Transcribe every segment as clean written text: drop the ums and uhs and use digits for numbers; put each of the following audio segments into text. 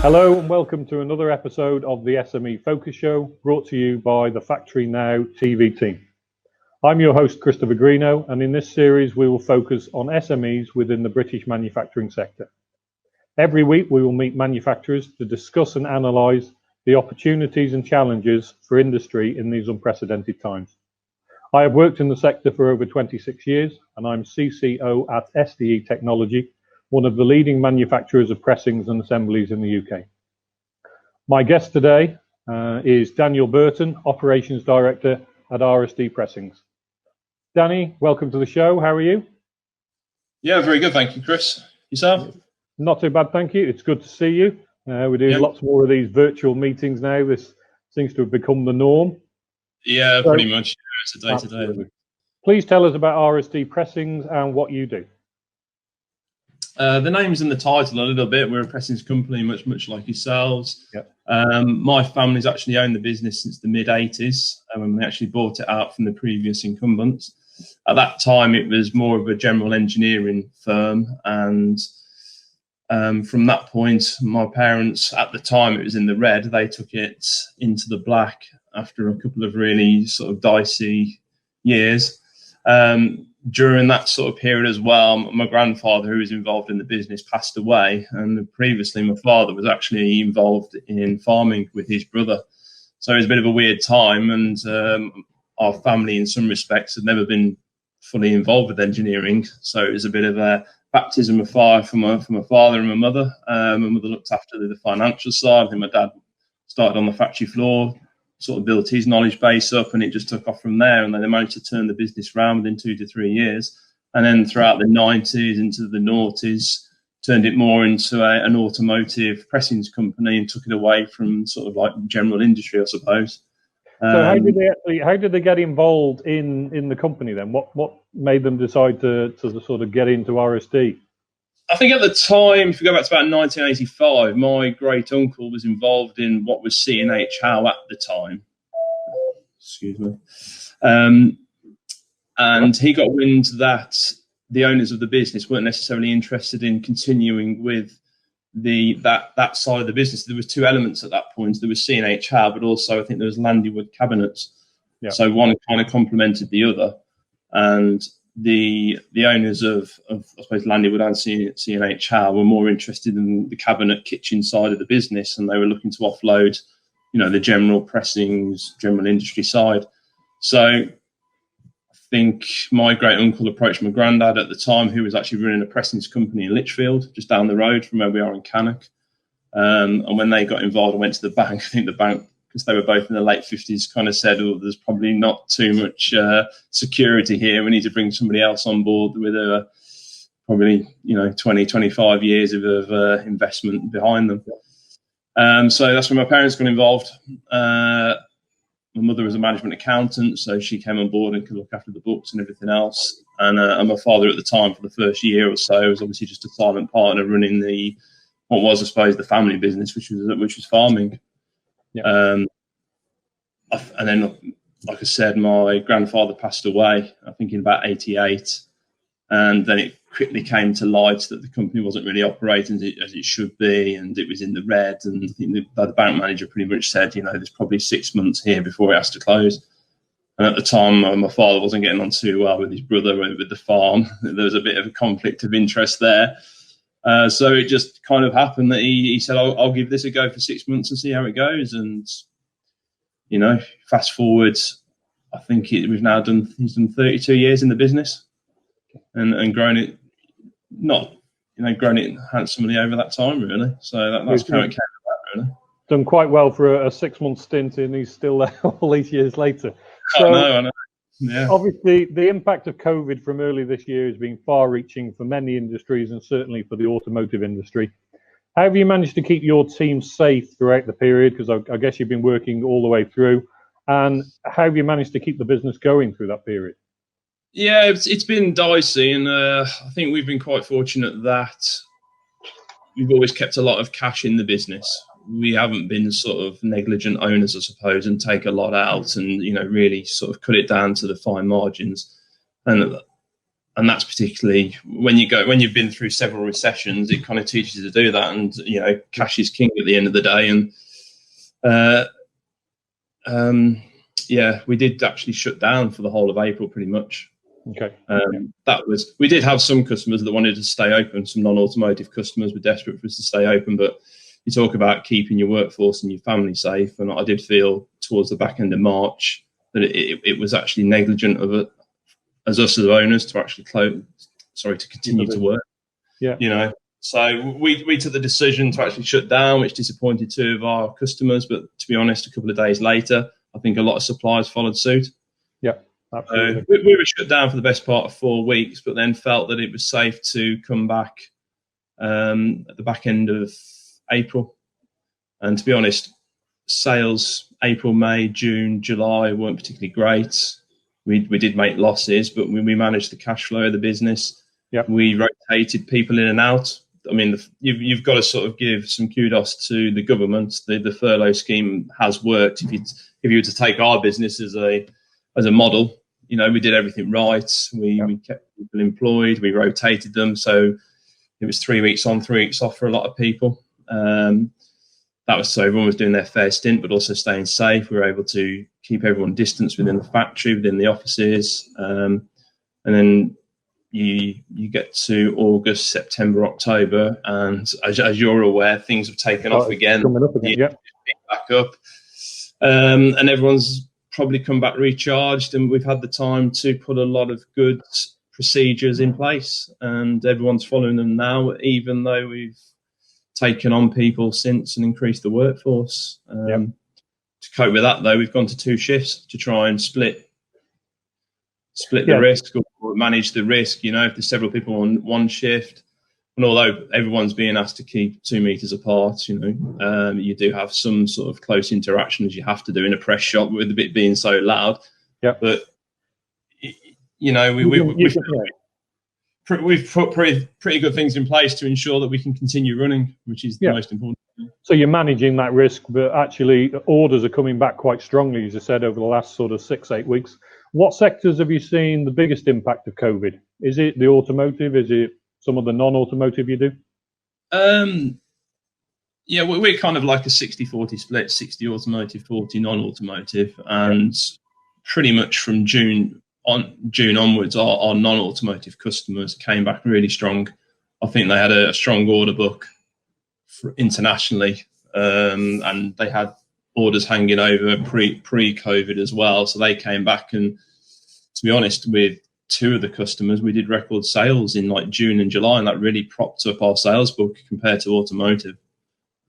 Hello and welcome to another episode of the SMEFocus show, brought to you by the FactoryNOW TV team. I'm your host, Chris Greenough, and in this series we will focus on SMEs within the British manufacturing sector. Every week we will meet manufacturers to discuss and analyse the opportunities and challenges for industry in these unprecedented times. I have worked in the sector for over 26 years and I'm CCO at SDE Technology, one of the leading manufacturers of pressings and assemblies in the UK. My guest today is Dan Burton, Operations Director at RSD Pressings. Danny, welcome to the show. How are you? Yeah, very good. Thank you, Chris. Yourself? Not too bad, thank you. It's good to see you. We're doing lots more of these virtual meetings now. This seems to have become the norm. Yeah, so, pretty much. It's a day-to-day. Please tell us about RSD Pressings and what you do. The name's in the title a little bit. We're a pressings company, much like yourselves. Yep. My family's actually owned the business since the mid-80s, when we actually bought it out from the previous incumbents. At that time, it was more of a general engineering firm, and from that point, my parents, at the time it was in the red, they took it into the black after a couple of really sort of dicey years. During that sort of period as well, my grandfather, who was involved in the business, passed away, and previously my father was actually involved in farming with his brother. So it was a bit of a weird time, and our family in some respects had never been fully involved with engineering, so it was a bit of a baptism of fire for my father and my mother. My mother looked after the financial side, and my dad started on the factory floor, sort of built his knowledge base up, and it just took off from there. And then they managed to turn the business around within 2 to 3 years. And then throughout the 90s into the noughties, turned it more into an automotive pressings company and took it away from sort of like general industry, I suppose. So how did they get involved in the company then? What made them decide to sort of get into RSD? I think at the time, if you go back to about 1985, my great uncle was involved in what was CNHL at the time. Excuse me. And he got wind that the owners of the business weren't necessarily interested in continuing with that side of the business. There was two elements at that point. There was CNHL, but also I think there was Landywood cabinets. Yeah. So one kind of complemented the other. And the owners of I suppose Landywood and CNHL were more interested in the cabinet kitchen side of the business, and they were looking to offload, the general pressings, general industry side. So I think my great uncle approached my granddad at the time, who was actually running a pressings company in Lichfield, just down the road from where we are in Cannock. And when they got involved and went to the bank, I think the bank, because they were both in the late 50s, kind of said, oh, there's probably not too much security here. We need to bring somebody else on board with probably 20, 25 years of investment behind them. So that's when my parents got involved. My mother was a management accountant, so she came on board and could look after the books and everything else. And my father at the time, for the first year or so, was obviously just a silent partner running what was, I suppose, the family business, which was farming. Yeah. And then, like I said, my grandfather passed away, I think in about 88. And then it quickly came to light that the company wasn't really operating as it should be, and it was in the red. And I think the bank manager pretty much said, there's probably 6 months here before it has to close. And at the time, my father wasn't getting on too well with his brother with the farm. There was a bit of a conflict of interest there. So it just kind of happened that he said, I'll give this a go for 6 months and see how it goes. And, fast forward, I think he's done 32 years in the business and grown it, grown it handsomely over that time, really. So that's how it came about, really. Done quite well for a 6-month stint, and he's still there all these years later. So, I know. Yeah. Obviously, the impact of COVID from early this year has been far-reaching for many industries, and certainly for the automotive industry. How have you managed to keep your team safe throughout the period? Because I guess you've been working all the way through. And how have you managed to keep the business going through that period? Yeah, it's been dicey, and I think we've been quite fortunate that we've always kept a lot of cash in the business. We haven't been sort of negligent owners, I suppose, and take a lot out and, really sort of cut it down to the fine margins. And and that's particularly when you've been through several recessions, it kind of teaches you to do that. And cash is king at the end of the day. And we did actually shut down for the whole of April, pretty much. Okay. We did have some customers that wanted to stay open. Some non-automotive customers were desperate for us to stay open, but you talk about keeping your workforce and your family safe. And I did feel towards the back end of March that it was actually negligent of it, as us as owners, to actually continue to work. Yeah. So we took the decision to actually shut down, which disappointed two of our customers. But to be honest, a couple of days later, I think a lot of suppliers followed suit. Yeah, absolutely. We were shut down for the best part of 4 weeks, but then felt that it was safe to come back at the back end of April. And to be honest, sales April, May, June, July weren't particularly great. We did make losses, but we managed the cash flow of the business. Yep. We rotated people in and out. I mean, you've got to sort of give some kudos to the government. The furlough scheme has worked. If you were to take our business as a model, we did everything right. We kept people employed. We rotated them. So it was 3 weeks on, 3 weeks off for a lot of people. That was so everyone was doing their fair stint, but also staying safe. We were able to keep everyone distanced within the factory, within the offices. And then you get to August, September, October, and as you're aware, things have taken off again. Coming up again, back up. And everyone's probably come back recharged, and we've had the time to put a lot of good procedures in place, and everyone's following them now, even though we've taken on people since and increased the workforce. To cope with that, though, we've gone to 2 shifts to try and split the risk or manage the risk. If there's several people on one shift, and although everyone's being asked to keep 2 meters apart, you do have some sort of close interaction, as you have to do in a press shop with the bit being so loud. Yeah. But we've put pretty good things in place to ensure that we can continue running, which is the most important thing. So you're managing that risk, but actually orders are coming back quite strongly, as I said, over the last sort of 6-8 weeks. What sectors have you seen the biggest impact of COVID? Is it the automotive? Is it some of the non-automotive you do? We're kind of like a 60-40 split, 60 automotive, 40 non-automotive. And pretty much from June onwards, our non-automotive customers came back really strong. I think they had a strong order book internationally, and they had orders hanging over pre-COVID as well. So they came back, and to be honest, with 2 of the customers, we did record sales in like June and July, and that really propped up our sales book compared to automotive.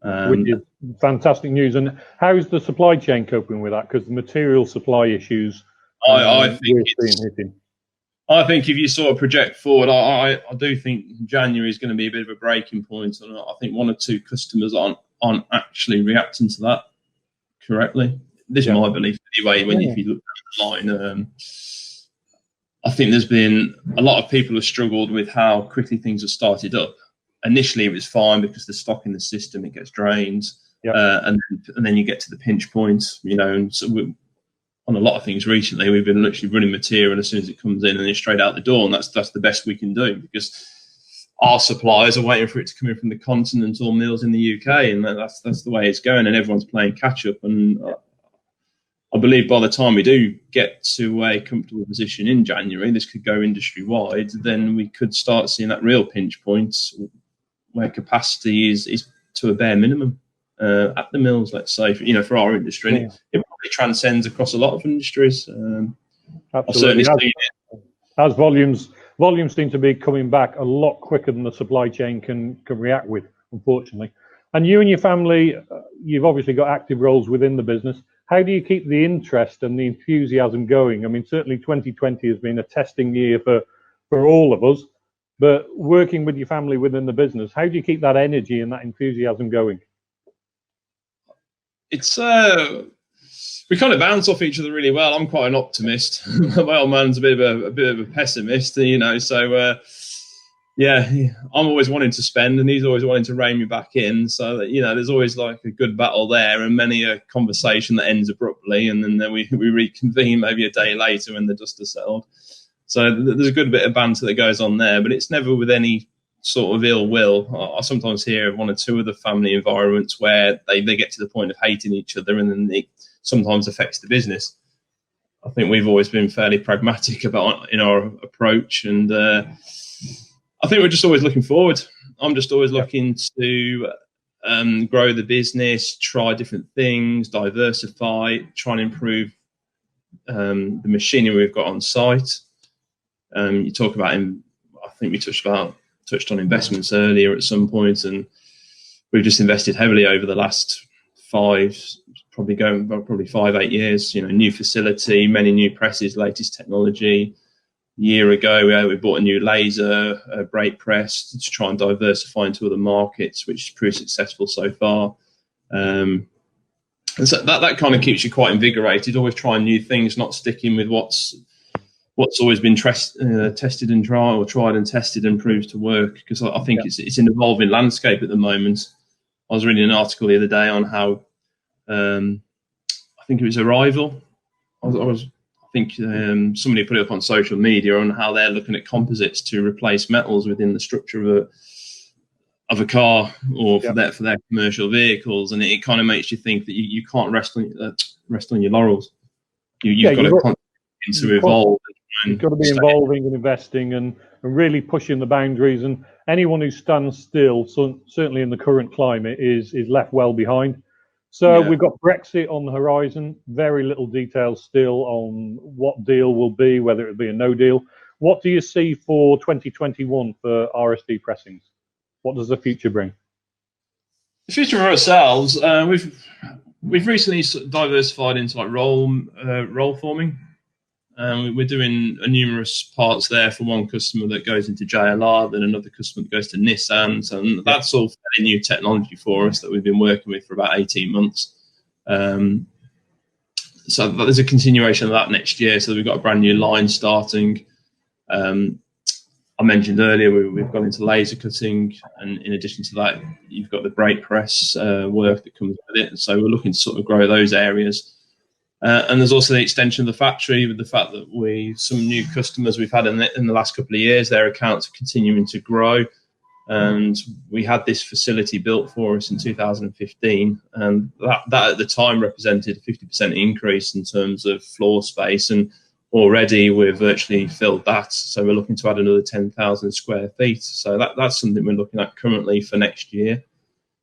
Which is fantastic news. And how is the supply chain coping with that? Because the material supply issues, I think if you sort of project forward, I do think January is going to be a bit of a breaking point, and I think 1 or 2 customers aren't actually reacting to that correctly. This is my belief anyway. If you look at the line, I think there's been a lot of people have struggled with how quickly things have started up. Initially, it was fine because the stock in the system, it gets drained, and then you get to the pinch point, and so on a lot of things recently, we've been literally running material as soon as it comes in and it's straight out the door, and that's the best we can do, because our suppliers are waiting for it to come in from the continent or mills in the UK, and that's the way it's going, and everyone's playing catch up. And I believe by the time we do get to a comfortable position in January, this could go industry wide, then we could start seeing that real pinch point where capacity is to a bare minimum at the mills, let's say, for our industry. And it probably transcends across a lot of industries. Absolutely. As volumes seem to be coming back a lot quicker than the supply chain can react with, unfortunately. And you and your family, you've obviously got active roles within the business. How do you keep the interest and the enthusiasm going? I mean, certainly 2020 has been a testing year for all of us, but working with your family within the business, how do you keep that energy and that enthusiasm going? It's we kind of bounce off each other really well. I'm quite an optimist. My old man's a bit of a pessimist, so I'm always wanting to spend, and he's always wanting to rein me back in. So there's always like a good battle there, and many a conversation that ends abruptly, and then we reconvene maybe a day later when the dust has settled. So there's a good bit of banter that goes on there, but it's never with any sort of ill will. I sometimes hear of one or two of the family environments where they get to the point of hating each other, and then it sometimes affects the business. I think we've always been fairly pragmatic about in our approach, and I think we're just always looking forward. I'm just always looking to grow the business, try different things, diversify, try and improve the machinery we've got on site. You talk about, I think we touched on investments earlier at some point, and we've just invested heavily over the last probably 5-8 years. New facility, many new presses, latest technology. A year ago, we bought a new laser brake press to try and diversify into other markets, which has proved successful so far. And so that kind of keeps you quite invigorated, always trying new things, not sticking with what's always been tested and tried and tested and proved to work, because I think it's an evolving landscape at the moment. I was reading an article the other day on how I think it was Arrival. I think somebody put it up on social media on how they're looking at composites to replace metals within the structure of a car or for their commercial vehicles, and it kind of makes you think that you can't rest on your laurels. You've got to continue to evolve. You've got to be involving and investing and really pushing the boundaries. And anyone who stands still, certainly in the current climate, is left well behind. So we've got Brexit on the horizon. Very little details still on what deal will be, whether it be a no deal. What do you see for 2021 for RSD Pressings? What does the future bring? The future for ourselves, we've recently diversified into like roll forming. We're doing numerous parts there for one customer that goes into JLR, then another customer that goes to Nissan. So that's all fairly new technology for us that we've been working with for about 18 months. So there's a continuation of that next year. So we've got a brand new line starting. I mentioned earlier we've gone into laser cutting, and in addition to that, you've got the brake press work that comes with it. So we're looking to sort of grow those areas. And there's also the extension of the factory with the fact that some new customers we've had in the last couple of years, their accounts are continuing to grow. And we had this facility built for us in 2015, and that at the time represented a 50% increase in terms of floor space. And already we've virtually filled that. So we're looking to add another 10,000 square feet. So that's something we're looking at currently for next year.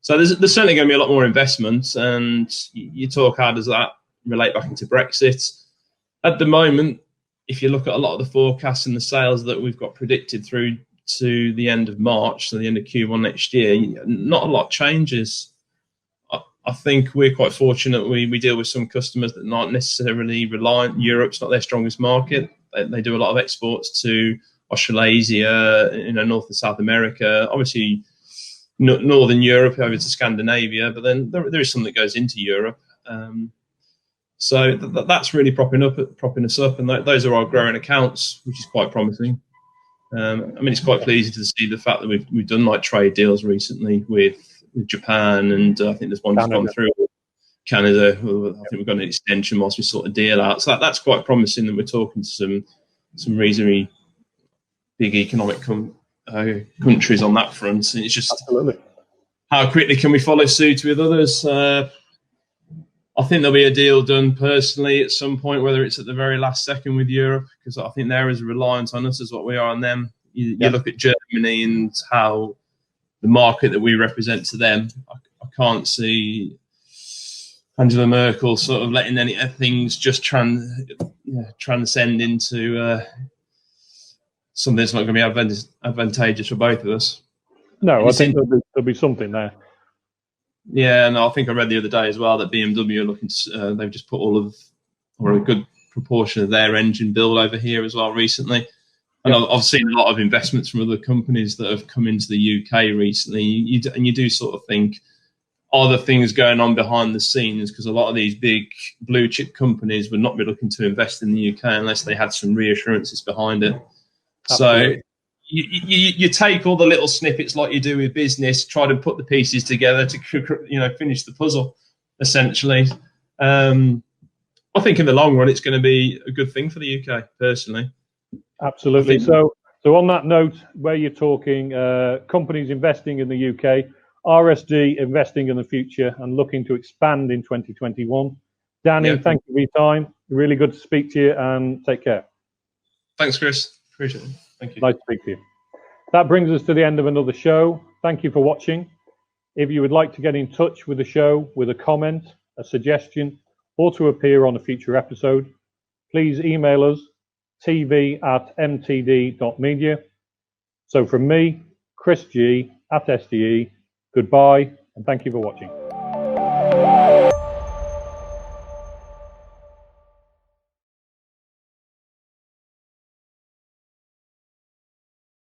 So there's certainly going to be a lot more investment. And you talk, how does that relate back into Brexit? At the moment, if you look at a lot of the forecasts and the sales that we've got predicted through to the end of March, so the end of Q1 next year, not a lot changes. I think we're quite fortunate. We deal with some customers that aren't necessarily reliant. Europe's not their strongest market. They do a lot of exports to Australasia, North and South America, obviously Northern Europe over to Scandinavia, but then there is some that goes into Europe. So that's really propping us up, and those are our growing accounts, which is quite promising. It's quite pleasing to see the fact that we've done like trade deals recently with Japan, and I think there's one that's gone through Canada. I think we've got an extension whilst we sort of deal out. So that's quite promising that we're talking to some reasonably big economic countries on that front. And it's just how quickly can we follow suit with others? I think there'll be a deal done personally at some point, whether it's at the very last second with Europe, because I think there is a reliance on us as what we are on them. You look at Germany and how the market that we represent to them. I can't see Angela Merkel sort of letting any things just transcend into something that's not going to be advantageous for both of us. No, I think there'll be something there. Yeah, and I think I read the other day as well that BMW are looking to, they've just put a good proportion of their engine build over here as well recently. And I've seen a lot of investments from other companies that have come into the UK recently. You do sort of think, are there things going on behind the scenes? Because a lot of these big blue chip companies would not be looking to invest in the UK unless they had some reassurances behind it. Absolutely. So you take all the little snippets like you do with business, try to put the pieces together to finish the puzzle, essentially. I think in the long run it's going to be a good thing for the UK, personally. Absolutely. So on that note, where you're talking companies investing in the UK, RSD investing in the future and looking to expand in 2021. Danny, thank you for your time. Really good to speak to you, and take care. Thanks, Chris. Appreciate it. Thank you. Nice to speak to you. That brings us to the end of another show. Thank you for watching. If you would like to get in touch with the show with a comment, a suggestion, or to appear on a future episode, please email us tv@mtd.media. So from me, Chris G @SDE, goodbye and thank you for watching.